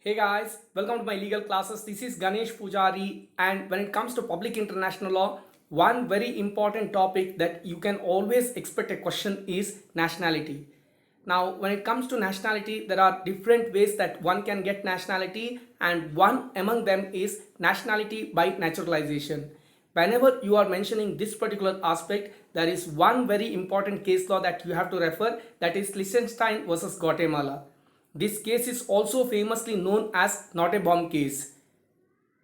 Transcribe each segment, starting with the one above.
Hey guys, welcome to my legal classes. This is Ganesh Pujari, and when it comes to public international law, one very important topic that you can always expect a question is nationality. Now, when it comes to nationality, there are different ways that one can get nationality, and one among them is nationality by naturalization. Whenever you are mentioning this particular aspect, there is one very important case law that you have to refer, that is Liechtenstein versus Guatemala. This case is also famously known as not a bomb case.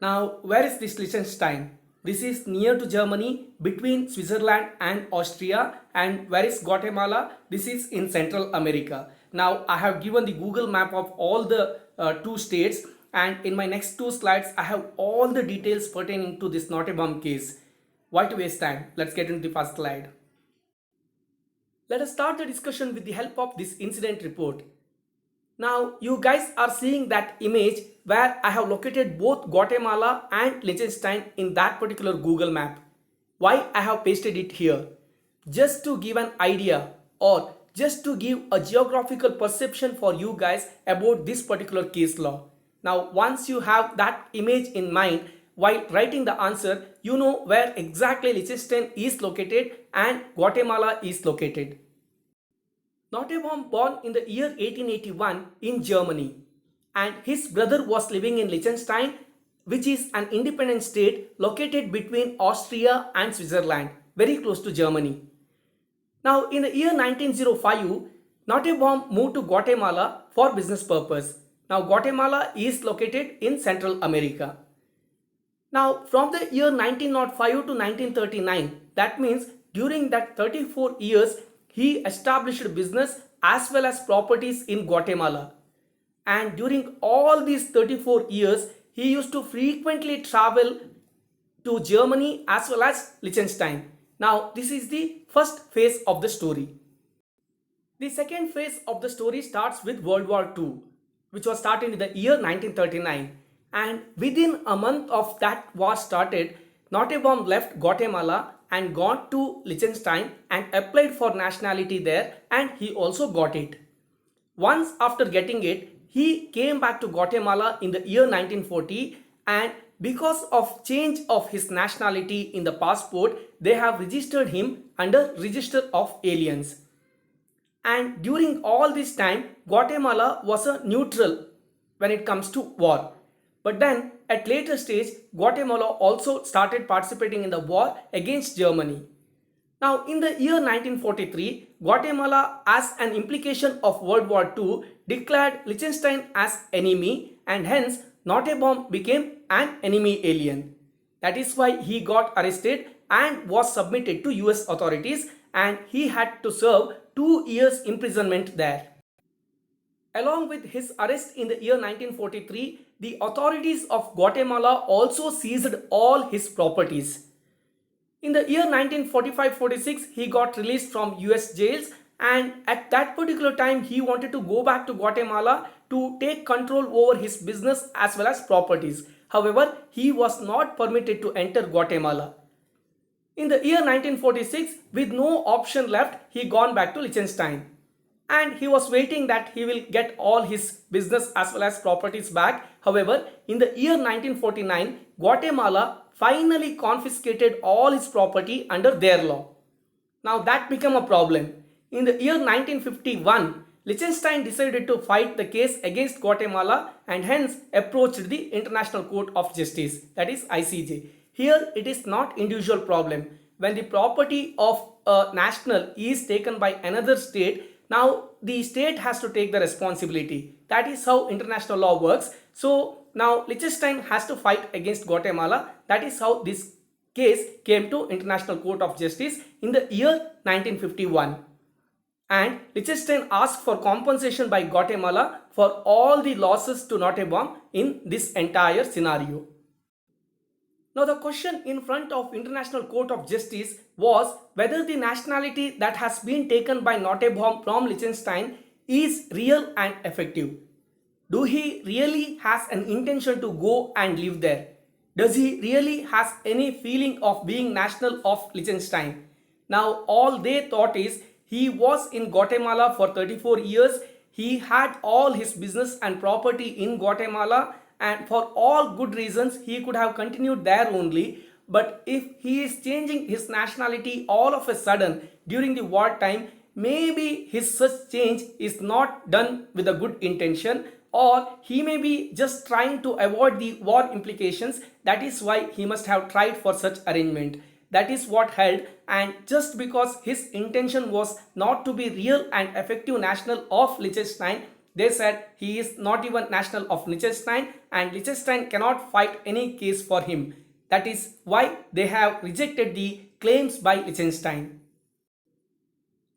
Now, where is this Liechtenstein? This is near to Germany, between Switzerland and Austria. And where is Guatemala? This is in Central America. Now, I have given the Google map of all the two states, and in my next two slides, I have all the details pertaining to this not a bomb case. Why to waste time? Let's get into the first slide. Let us start the discussion with the help of this incident report. Now you guys are seeing that image where I have located both Guatemala and Liechtenstein in that particular Google map. Why I have pasted it here? Just to give an idea, or just to give a geographical perception for you guys about this particular case law. Now once you have that image in mind, while writing the answer, you know where exactly Liechtenstein is located and Guatemala is located. Nottebohm born in the year 1881 in Germany, and his brother was living in Liechtenstein, which is an independent state located between Austria and Switzerland, very close to Germany. Now in the year 1905, Nottebohm moved to Guatemala for business purpose. Now Guatemala is located in Central America. Now from the year 1905 to 1939, that means during that 34 years, he established business as well as properties in Guatemala. And during all these 34 years, he used to frequently travel to Germany as well as Liechtenstein. Now, this is the first phase of the story. The second phase of the story starts with World War II, which was started in the year 1939. And within a month of that war started, Nottebohm left Guatemala and gone to Liechtenstein and applied for nationality there, and he also got it. Once after getting it, he came back to Guatemala in the year 1940, and because of change of his nationality in the passport, they have registered him under Register of Aliens. And during all this time, Guatemala was a neutral when it comes to war. But then at later stage, Guatemala also started participating in the war against Germany. Now in the year 1943, Guatemala, as an implication of World War II, declared Liechtenstein as enemy, and hence Nottebohm became an enemy alien. That is why he got arrested and was submitted to US authorities, and he had to serve 2 years imprisonment there. Along with his arrest in the year 1943, the authorities of Guatemala also seized all his properties. In the year 1945-46, he got released from US jails, and at that particular time he wanted to go back to Guatemala to take control over his business as well as properties. However, he was not permitted to enter Guatemala. In the year 1946, with no option left, he gone back to Liechtenstein. And he was waiting that he will get all his business as well as properties back. However, in the year 1949, Guatemala finally confiscated all his property under their law. Now that became a problem. In the year 1951, Liechtenstein decided to fight the case against Guatemala and hence approached the International Court of Justice, that is ICJ. Here it is not individual problem. When the property of a national is taken by another state, now the state has to take the responsibility. That is how international law works. So now Liechtenstein has to fight against Guatemala. That is how this case came to International Court of Justice in the year 1951. And Liechtenstein asked for compensation by Guatemala for all the losses to Nottebohm in this entire scenario. Now the question in front of International Court of Justice was whether the nationality that has been taken by Nottebohm from Liechtenstein is real and effective. Do he really has an intention to go and live there? Does he really has any feeling of being national of Liechtenstein? Now all they thought is he was in Guatemala for 34 years. he had all his business and property in Guatemala, and for all good reasons he could have continued there only. But if he is changing his nationality all of a sudden during the war time, maybe his such change is not done with a good intention, or he may be just trying to avoid the war implications. That is why he must have tried for such arrangement. That is what held, and just because his intention was not to be real and effective national of Liechtenstein, they said he is not even national of Liechtenstein and Liechtenstein cannot fight any case for him. That is why they have rejected the claims by Liechtenstein.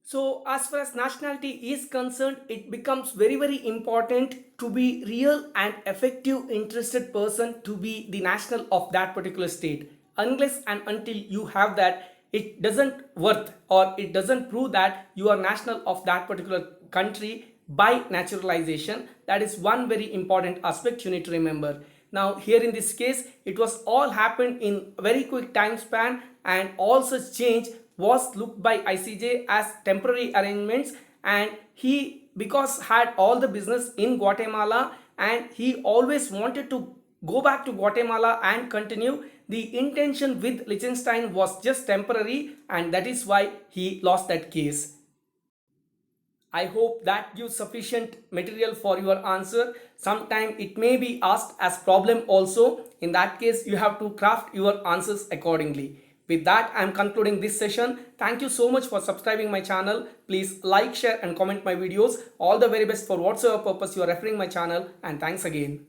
So as far as nationality is concerned, it becomes very important to be real and effective interested person to be the national of that particular state. Unless and until you have that, it doesn't worth or it doesn't prove that you are national of that particular country by naturalization. That is one very important aspect you need to remember. Now here in this case, it was all happened in very quick time span, and all such change was looked by ICJ as temporary arrangements, and he because had all the business in Guatemala and he always wanted to go back to Guatemala and continue, the intention with Liechtenstein was just temporary, and that is why he lost that case. I hope that gives sufficient material for your answer. Sometime it may be asked as problem also. In that case, you have to craft your answers accordingly. With that, I am concluding this session. Thank you so much for subscribing my channel. Please like, share and comment my videos. All the very best for whatsoever purpose you are referring my channel, and thanks again.